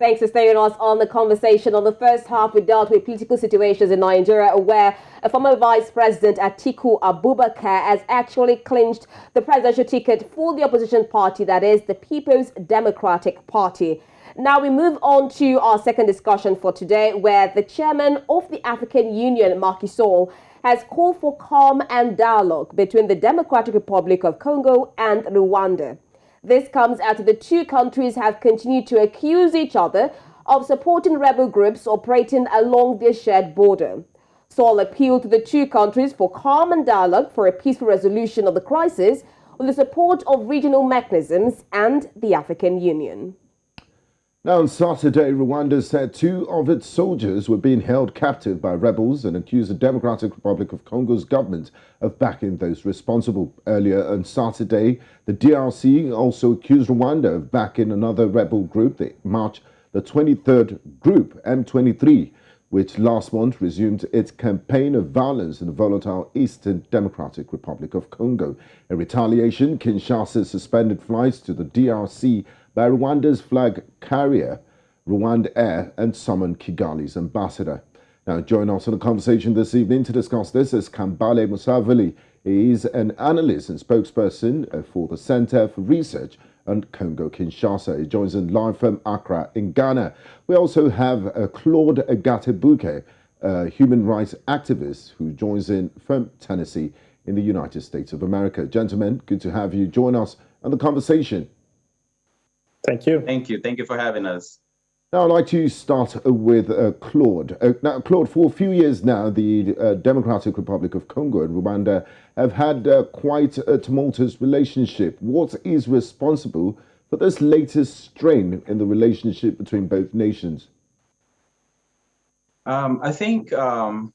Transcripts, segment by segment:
Thanks for staying with us on the conversation. On the first half, we dealt with political situations in Nigeria, where a former Vice President Atiku Abubakar has actually clinched the presidential ticket for the opposition party, that is the People's Democratic Party. Now we move on to our second discussion for today, where the chairman of the African Union, Macky Sall, has called for calm and dialogue between the Democratic Republic of Congo and Rwanda. This comes after the two countries have continued to accuse each other of supporting rebel groups operating along their shared border. Sall appealed to the two countries for calm and dialogue for a peaceful resolution of the crisis with the support of regional mechanisms and the African Union. Now, on Saturday, Rwanda said two of its soldiers were being held captive by rebels and accused the Democratic Republic of Congo's government of backing those responsible. Earlier on Saturday, the DRC also accused Rwanda of backing another rebel group, the 23rd Group, M23, which last month resumed its campaign of violence in the volatile Eastern Democratic Republic of Congo. In retaliation, Kinshasa suspended flights to the DRC by Rwanda's flag carrier, Rwanda-DR, and summoned Kigali's ambassador. Now, join us on the conversation this evening to discuss this is Kambale Musavuli. He is an analyst and spokesperson for the Center for Research on Congo-Kinshasa. He joins in live from Accra in Ghana. We also have Claude Gatebuke, a human rights activist who joins in from Tennessee in the United States of America. Gentlemen, good to have you join us on the conversation. Thank you. Thank you. Thank you for having us. Now, I'd like to start with Claude. Now, Claude, for a few years now, the Democratic Republic of Congo and Rwanda have had quite a tumultuous relationship. What is responsible for this latest strain in the relationship between both nations? I think, the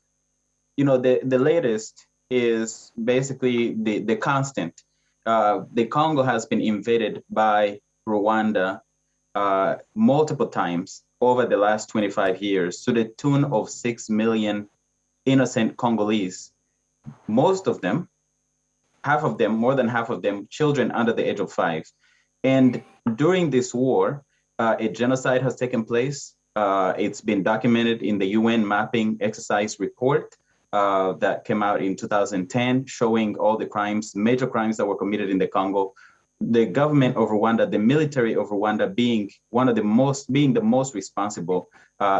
latest is basically the constant. The Congo has been invaded by Rwanda multiple times over the last 25 years to the tune of 6 million innocent Congolese. Most of them, more than half of them, children under the age of 5. And during this war, a genocide has taken place. It's been documented in the UN mapping exercise report that came out in 2010, showing all the crimes, major crimes that were committed in the Congo. The government of Rwanda, the military of Rwanda being the most responsible,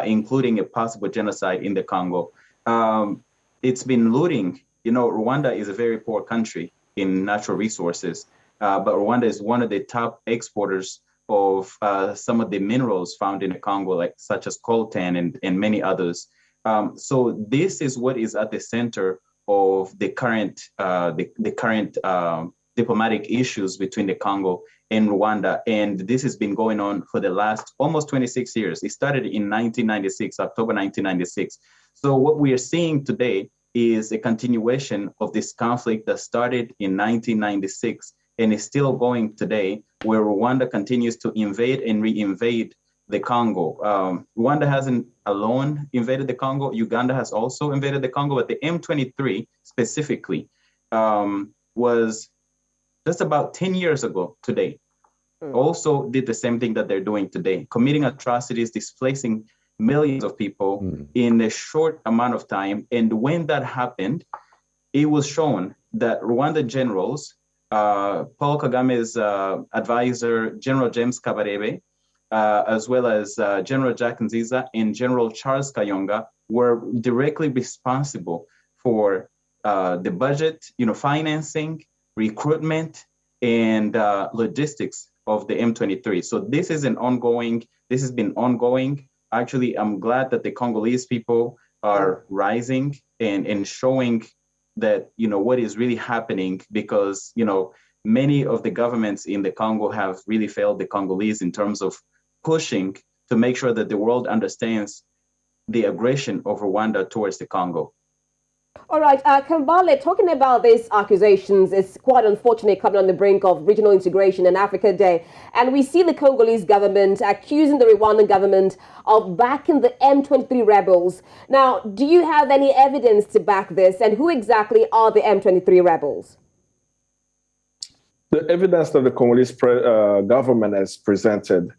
including a possible genocide in the Congo. It's been looting. Rwanda is a very poor country in natural resources, but Rwanda is one of the top exporters of some of the minerals found in the Congo, such as coltan and many others. So this is what is at the center of the current diplomatic issues between the Congo and Rwanda. And this has been going on for the last almost 26 years. It started in 1996, October 1996. So what we are seeing today is a continuation of this conflict that started in 1996 and is still going today, where Rwanda continues to invade and re-invade the Congo. Rwanda hasn't alone invaded the Congo. Uganda has also invaded the Congo, but the M23 specifically was just about 10 years ago today, also did the same thing that they're doing today, committing atrocities, displacing millions of people in a short amount of time. And when that happened, it was shown that Rwanda generals, Paul Kagame's advisor, General James Kabarebe, as well as General Jack Nziza and General Charles Kayonga, were directly responsible for the budget, financing, recruitment, and logistics of the M23. So this has been ongoing. Actually, I'm glad that the Congolese people are rising and showing that, what is really happening, because, many of the governments in the Congo have really failed the Congolese in terms of pushing to make sure that the world understands the aggression of Rwanda towards the Congo. All right, Kambale, talking about these accusations, it's quite unfortunate coming on the brink of regional integration and Africa Day. And we see the Congolese government accusing the Rwandan government of backing the M23 rebels. Now, do you have any evidence to back this? And who exactly are the M23 rebels? The evidence that the Congolese government has presented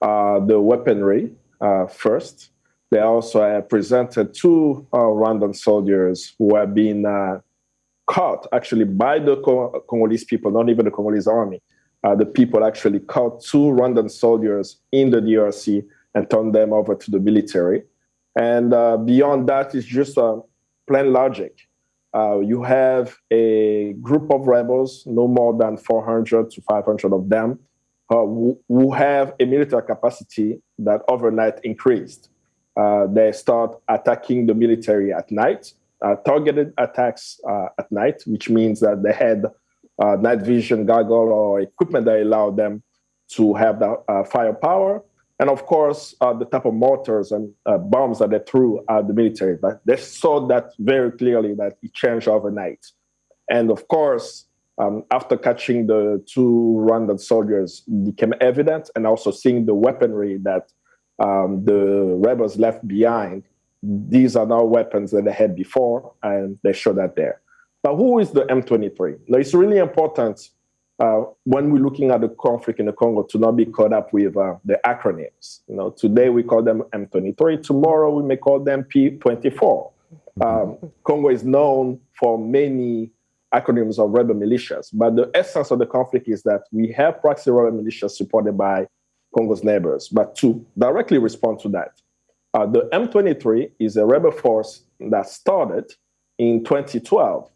the weaponry first. They also presented two Rwandan soldiers who have been caught actually by the Congolese people, not even the Congolese army. The people actually caught two Rwandan soldiers in the DRC and turned them over to the military. And beyond that, it's just plain logic. You have a group of rebels, no more than 400 to 500 of them, who have a military capacity that overnight increased. They start attacking the military at night, targeted attacks at night, which means that they had night vision goggle or equipment that allowed them to have that firepower. And of course, the type of mortars and bombs that they threw at the military. But they saw that very clearly that it changed overnight. And of course, after catching the two Rwandan soldiers, it became evident, and also seeing the weaponry that the rebels left behind. These are now weapons that they had before, and they show that there. But who is the M23? Now, it's really important when we're looking at the conflict in the Congo to not be caught up with the acronyms. You know, today we call them M23. Tomorrow we may call them P24. Congo is known for many acronyms of rebel militias, but the essence of the conflict is that we have proxy rebel militias supported by Congo's neighbors. But to directly respond to that, the M23 is a rebel force that started in 2012,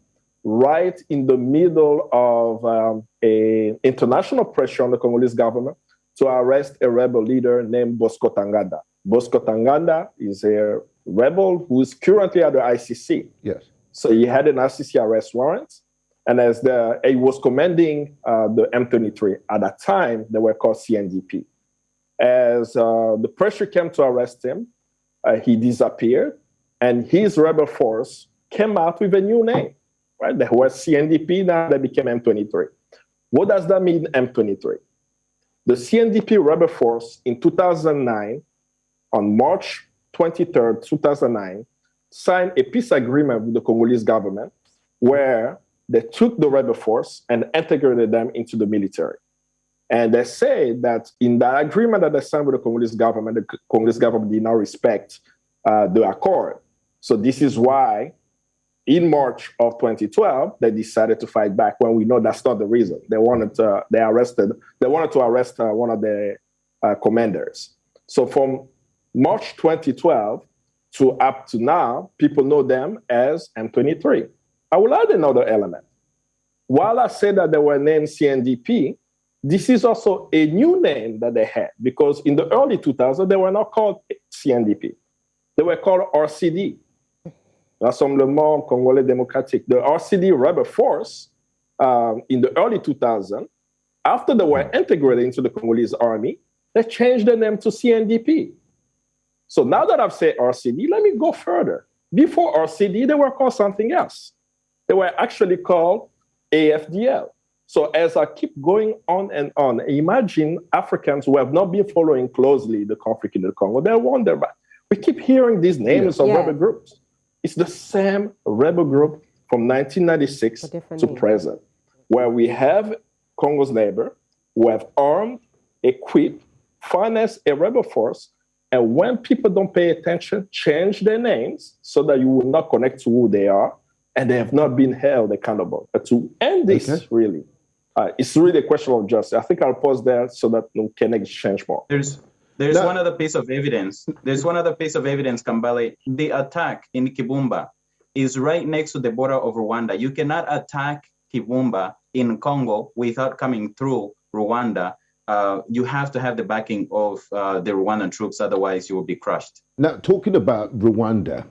right in the middle of a international pressure on the Congolese government to arrest a rebel leader named Bosco Ntaganda. Bosco Ntaganda is a rebel who is currently at the ICC. Yes. So he had an ICC arrest warrant, and as he was commanding the M23 at that time, they were called CNDP. As the pressure came to arrest him, he disappeared, and his rebel force came out with a new name, right? They were CNDP, now they became M23. What does that mean, M23? The CNDP rebel force in 2009, on March 23rd, 2009, signed a peace agreement with the Congolese government where they took the rebel force and integrated them into the military. And they say that in the agreement that they signed with the Congolese government did not respect the accord. So this is why in March of 2012, they decided to fight back when we know that's not the reason. They wanted to arrest one of the commanders. So from March 2012 to up to now, people know them as M23. I will add another element. While I said that they were named CNDP, this is also a new name that they had, because in the early 2000s, they were not called CNDP. They were called RCD, Rassemblement Congolais Démocratique. The RCD rebel force in the early 2000s, after they were integrated into the Congolese army, they changed the name to CNDP. So now that I've said RCD, let me go further. Before RCD, they were called something else. They were actually called AFDL. So as I keep going on and on, imagine Africans who have not been following closely the conflict in the Congo. They wonder, but we keep hearing these names of rebel groups. It's the same rebel group from 1996 to present, where we have Congo's neighbor who have armed, equipped, financed a rebel force, and when people don't pay attention, change their names so that you will not connect to who they are, and they have not been held accountable. But to end this, really, it's really a question of justice. I think I'll pause there so that we can exchange more. There's one other piece of evidence. There's one other piece of evidence, Kambale. The attack in Kibumba is right next to the border of Rwanda. You cannot attack Kibumba in Congo without coming through Rwanda. You have to have the backing of the Rwandan troops, otherwise you will be crushed. Now, talking about Rwanda,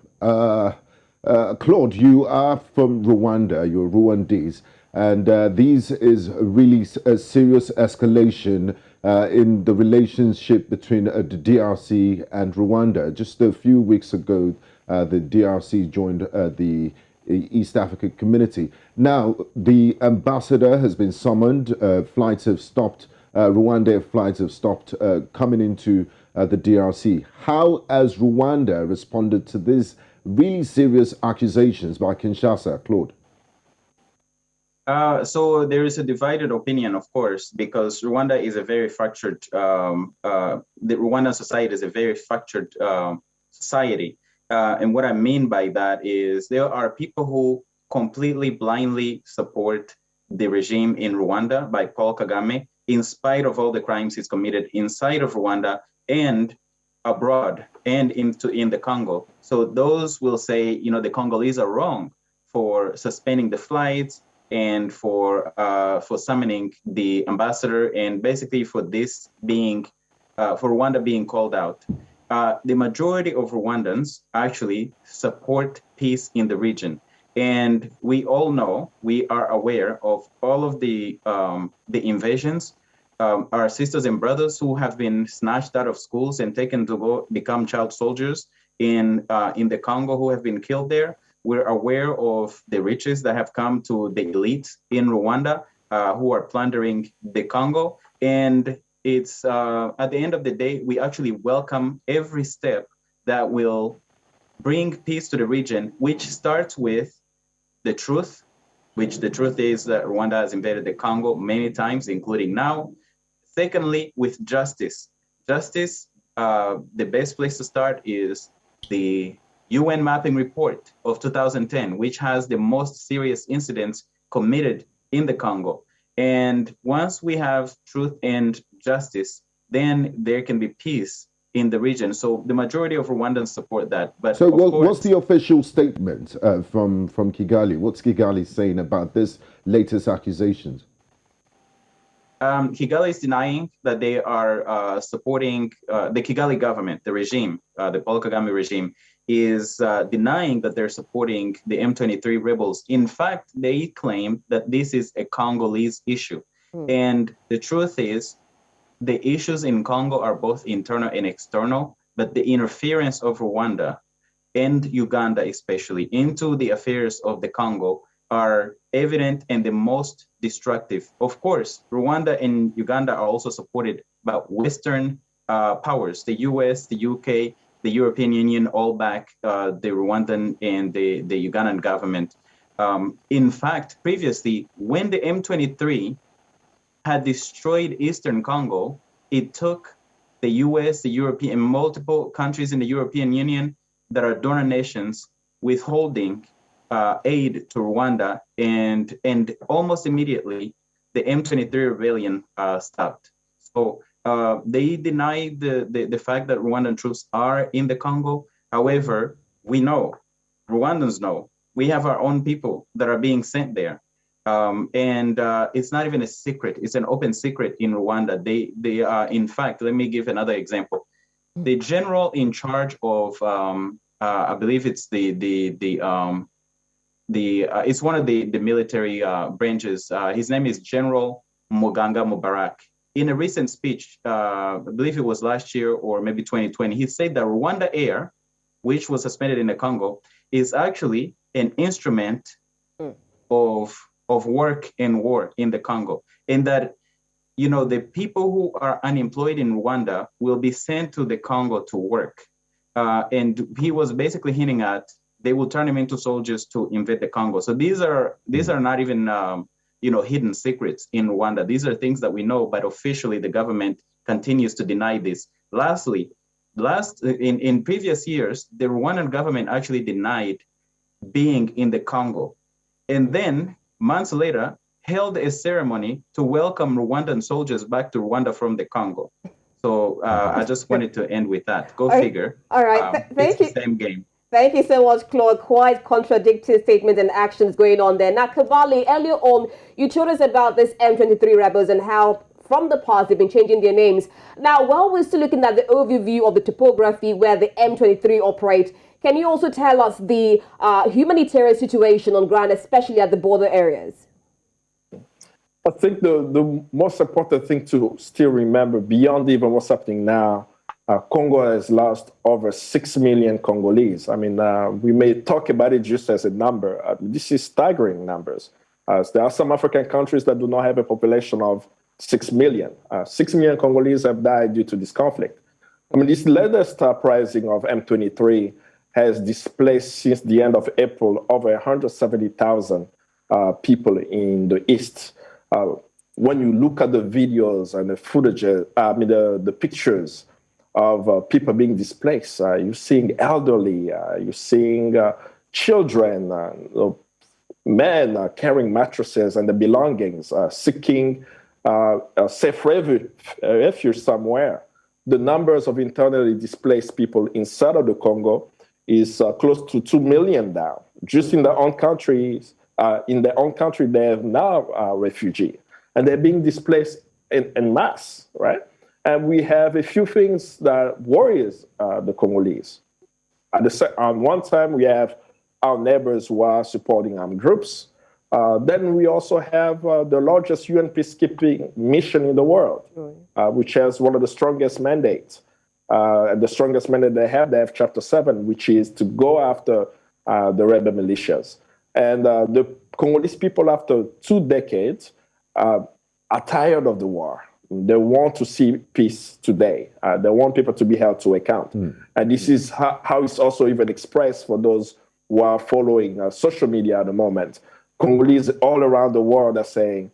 Claude, you are from Rwanda, you're Rwandese, and this is really a serious escalation in the relationship between the DRC and Rwanda. Just a few weeks ago, the DRC joined the East African community. Now, the ambassador has been summoned, flights have stopped, Rwanda flights have stopped coming into the DRC. How has Rwanda responded to these really serious accusations by Kinshasa, Claude? So there is a divided opinion, of course, because Rwanda is a very fractured, the Rwandan society is a very fractured society. And what I mean by that is there are people who completely blindly support the regime in Rwanda by Paul Kagame, in spite of all the crimes he's committed inside of Rwanda and abroad and in the Congo. So those will say, you know, the Congolese are wrong for suspending the flights and for summoning the ambassador, and basically for this being for Rwanda being called out. The majority of Rwandans actually support peace in the region, and we all know, we are aware of all of the invasions. Our sisters and brothers who have been snatched out of schools and taken to go become child soldiers in the Congo, who have been killed there. We're aware of the riches that have come to the elite in Rwanda, who are plundering the Congo. And it's at the end of the day, we actually welcome every step that will bring peace to the region, which starts with the truth, which the truth is that Rwanda has invaded the Congo many times, including now. Secondly, with justice. Justice, the best place to start is the UN mapping report of 2010, which has the most serious incidents committed in the Congo. And once we have truth and justice, then there can be peace in the region. So the majority of Rwandans support that. But so what's the official statement from Kigali? What's Kigali saying about this latest accusations? Kigali is denying that they are supporting the Kigali government, the regime, the Paul Kagame regime, is denying that they're supporting the M23 rebels. In fact, they claim that this is a Congolese issue. And the truth is, the issues in Congo are both internal and external, but the interference of Rwanda and Uganda especially into the affairs of the Congo are evident and the most destructive. Of course, Rwanda and Uganda are also supported by Western powers, the US, the UK, the European Union, all back the Rwandan and the Ugandan government. In fact, previously, when the M23 had destroyed Eastern Congo, it took the US, the European, and multiple countries in the European Union that are donor nations withholding aid to Rwanda, and almost immediately the M23 rebellion stopped. So they deny the fact that Rwandan troops are in the Congo. However, we know, Rwandans know, we have our own people that are being sent there. And it's not even a secret, it's an open secret in Rwanda. They are, in fact, let me give another example. The general in charge of, I believe it's it's one of the military branches. His name is General Muganga Mubarak. In a recent speech, I believe it was last year or maybe 2020, he said that Rwanda-DR, which was suspended in the Congo, is actually an instrument of work and war in the Congo. And that, you know, the people who are unemployed in Rwanda will be sent to the Congo to work. And he was basically hinting at they will turn them into soldiers to invade the Congo. So these are not even hidden secrets in Rwanda. These are things that we know, but officially the government continues to deny this. Lastly, in previous years, the Rwandan government actually denied being in the Congo, and then months later held a ceremony to welcome Rwandan soldiers back to Rwanda from the Congo. So I just wanted to end with that. Go figure. All right, thank you. The same game. Thank you so much, Claude. Quite contradictory statements and actions going on there. Now, Kambale, earlier on, you told us about this M23 rebels and how from the past they've been changing their names. Now, while we're still looking at the overview of the topography where the M23 operate, can you also tell us the humanitarian situation on ground, especially at the border areas? I think the most important thing to still remember, beyond even what's happening now, Congo has lost over 6 million Congolese. I mean, we may talk about it just as a number. This is staggering numbers. There are some African countries that do not have a population of 6 million. 6 million Congolese have died due to this conflict. I mean, this latest uprising of M23 has displaced since the end of April over 170,000 people in the East. When you look at the videos and the footage, the pictures of people being displaced, you're seeing elderly, you're seeing children, men carrying mattresses and the belongings, seeking a safe refuge somewhere. The numbers of internally displaced people inside of the Congo is close to 2 million now. Just in their own countries, they have now refugees, and they're being displaced en masse, right? And we have a few things that worries the Congolese. On one time, we have our neighbors who are supporting armed groups. Then we also have the largest UN peacekeeping mission in the world, which has one of the strongest mandates. And the strongest mandate they have Chapter 7, which is to go after the rebel militias. And the Congolese people, after 2 decades, are tired of the war. They want to see peace today. They want people to be held to account. And this is how it's also even expressed for those who are following social media at the moment. Congolese all around the world are saying,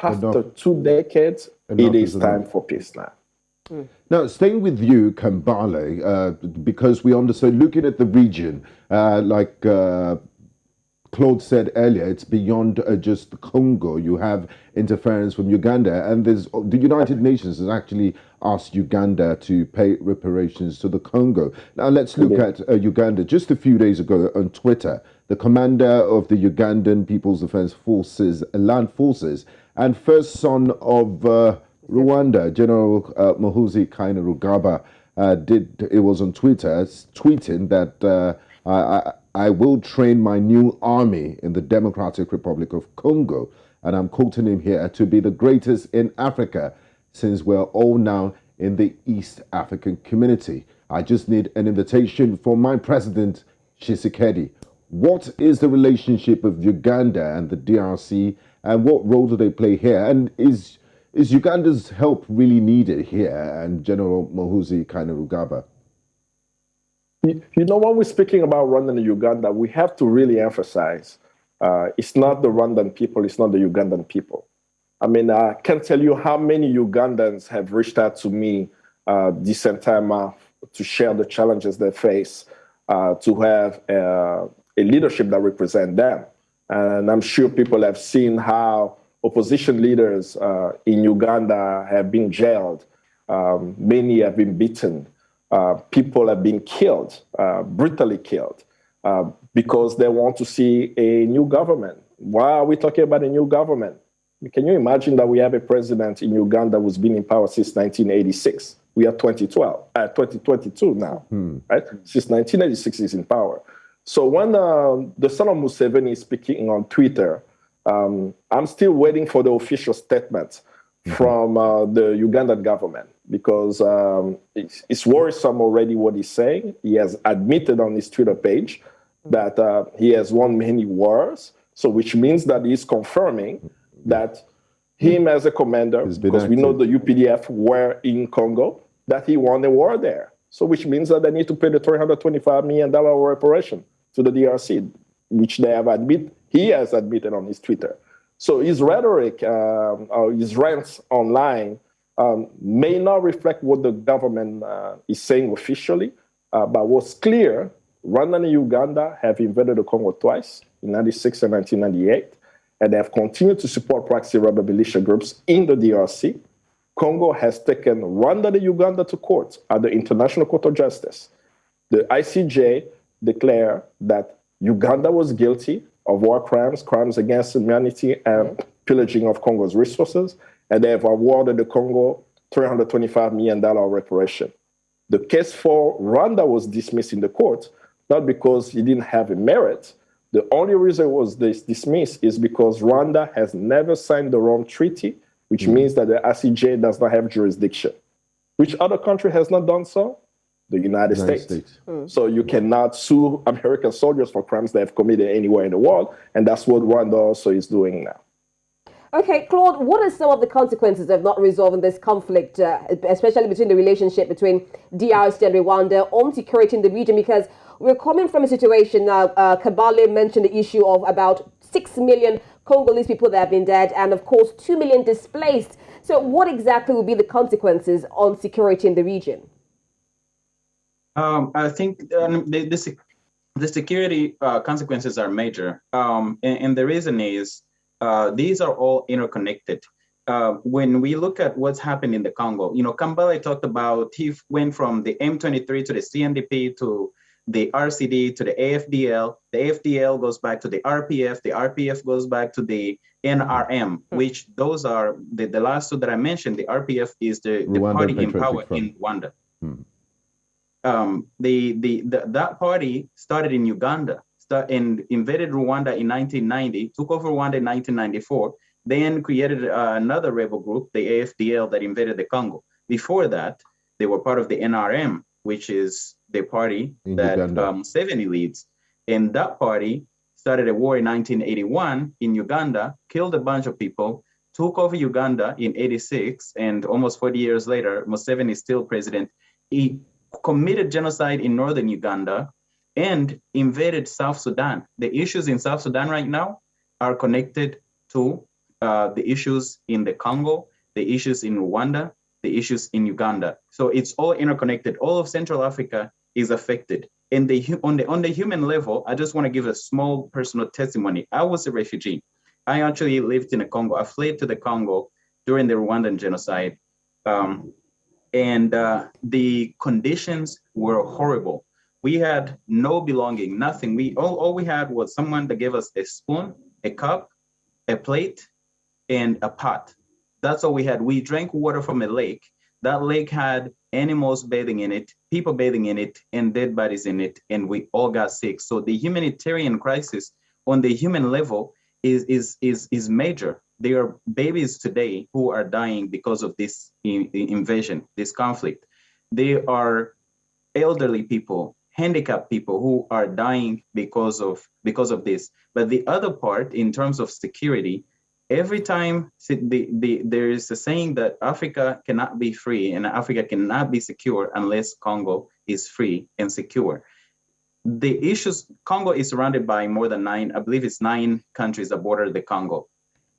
after 2 decades, it is time for peace now. Now, staying with you, Kambale, because we understand, looking at the region, like Claude said earlier, it's beyond just the Congo. You have interference from Uganda, and the United Nations has actually asked Uganda to pay reparations to the Congo. Now, let's look at Uganda. Just a few days ago on Twitter, the commander of the Ugandan People's Defense Forces, Land Forces, and first son of Rwanda, General Muhoozi Kainerugaba, it was on Twitter, tweeting that I will train my new army in the Democratic Republic of Congo, and I'm quoting him here, to be the greatest in Africa, since we're all now in the East African community. I just need an invitation from my president, Tshisekedi. What is the relationship of Uganda and the DRC, and what role do they play here? And is Uganda's help really needed here, and General Muhoozi Kainerugaba? You know, when we're speaking about Rwanda and Uganda, we have to really emphasize it's not the Rwandan people, it's not the Ugandan people. I mean, I can't tell you how many Ugandans have reached out to me this entire month to share the challenges they face, to have a leadership that represents them. And I'm sure people have seen how opposition leaders in Uganda have been jailed. Many have been beaten. People have been killed, brutally killed, because they want to see a new government. Why are we talking about a new government? Can you imagine that we have a president in Uganda who's been in power since 1986? We are 2022 now, right? Since 1986 he's in power. So when the son of Musavuli is speaking on Twitter, I'm still waiting for the official statement from the Ugandan government, because it's worrisome already what he's saying. He has admitted on his Twitter page that he has won many wars, so which means that he's confirming that him as a commander, because we know the UPDF were in Congo, that he won a war there. So which means that they need to pay the $325 million reparation to the DRC, which he has admitted on his Twitter. So his rhetoric, or his rants online may not reflect what the government is saying officially, but what's clear, Rwanda and Uganda have invaded the Congo twice, in 1996 and 1998, and they have continued to support proxy rebel militia groups in the DRC. Congo has taken Rwanda and Uganda to court at the International Court of Justice. The ICJ declared that Uganda was guilty of war crimes, crimes against humanity, and pillaging of Congo's resources, and they have awarded the Congo $325 million reparation. The case for Rwanda was dismissed in the court, not because he didn't have a merit. The only reason it was dismissed is because Rwanda has never signed the Rome Treaty, which means that the ICJ does not have jurisdiction. Which other country has not done so? The United States. So you cannot sue American soldiers for crimes they have committed anywhere in the world, and that's what Rwanda also is doing now. Okay, Claude, what are some of the consequences of not resolving this conflict, especially between the relationship between DRC and Rwanda on security in the region? Because we're coming from a situation now, Kambale mentioned the issue of about 6 million Congolese people that have been dead, and of course 2 million displaced. So what exactly will be the consequences on security in the region? I think the security consequences are major. And the reason is these are all interconnected. When we look at what's happened in the Congo, Kambale talked about he went from the M23 to the CNDP to the RCD to the AFDL. The AFDL goes back to the RPF. The RPF goes back to the NRM, which those are the last two that I mentioned. The RPF is the party in power in Rwanda. That party started in Uganda and invaded Rwanda in 1990, took over Rwanda in 1994, then created another rebel group, the AFDL, that invaded the Congo. Before that, they were part of the NRM, which is the party that Museveni leads. And that party started a war in 1981 in Uganda, killed a bunch of people, took over Uganda in 86, and almost 40 years later, Museveni is still president. He committed genocide in northern Uganda and invaded South Sudan. The issues in South Sudan right now are connected to the issues in the Congo, the issues in Rwanda, the issues in Uganda. So it's all interconnected. All of Central Africa is affected. And on the human level, I just want to give a small personal testimony. I was a refugee. I actually lived in the Congo. I fled to the Congo during the Rwandan genocide. And the conditions were horrible. We had no belonging, nothing. All we had was someone that gave us a spoon, a cup, a plate, and a pot. That's all we had. We drank water from a lake. That lake had animals bathing in it, people bathing in it, and dead bodies in it, and we all got sick. So the humanitarian crisis on the human level is major. There are babies today who are dying because of this invasion, this conflict. There are elderly people, handicapped people who are dying because of this. But the other part, in terms of security, every time there is a saying that Africa cannot be free and Africa cannot be secure unless Congo is free and secure. The issues, Congo is surrounded by more than 9 countries that border the Congo.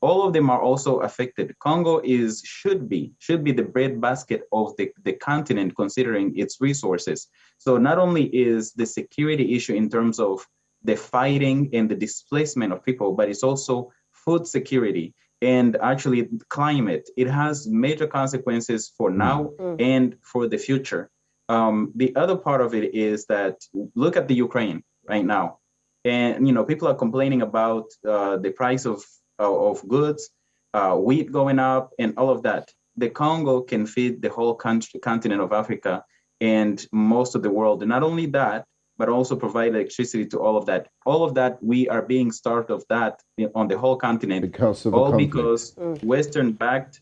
All of them are also affected. Congo should be the breadbasket of the continent, considering its resources. So not only is the security issue in terms of the fighting and the displacement of people, but it's also food security and actually climate. It has major consequences for now and for the future. The other part of it is that look at the Ukraine right now, and people are complaining about the price of goods, wheat going up, and all of that. The Congo can feed the whole continent of Africa and most of the world. And not only that, but also provide electricity to all of that. All of that, we are being starved of that on the whole continent. Because Western-backed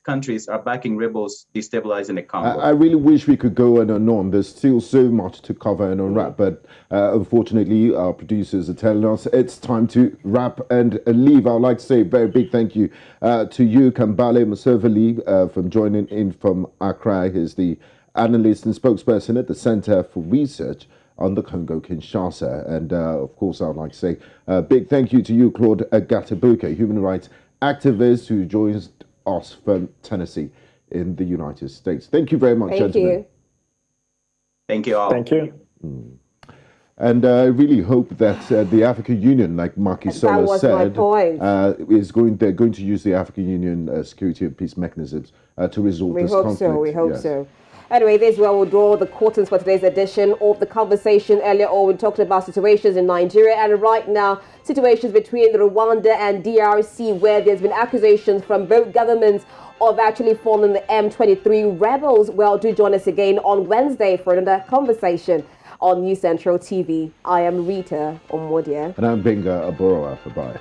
countries are backing rebels destabilizing the Congo. I really wish we could go on and on. There's still so much to cover and unwrap, but unfortunately, our producers are telling us it's time to wrap and leave. I would like to say a very big thank you to you, Kambale Musavuli, from joining in from Accra. He's the analyst and spokesperson at the Center for Research on the Congo-Kinshasa. And of course, I would like to say a big thank you to you, Claude Gatebuke, human rights activist who joins us from Tennessee in the United States. Thank you very much, gentlemen. Thank you all. Thank you. And I really hope that the African Union, like Macky Sall said, they're going to use the African Union security and peace mechanisms to resolve this conflict. We hope so. Anyway, this is where we'll draw the curtains for today's edition of the conversation. Earlier on, we talked about situations in Nigeria, and right now, situations between Rwanda and DRC, where there's been accusations from both governments of actually falling the M23 rebels. Well, do join us again on Wednesday for another conversation on News Central TV. I am Rita Omodia. And I'm Benga Aboroa. Bye-bye.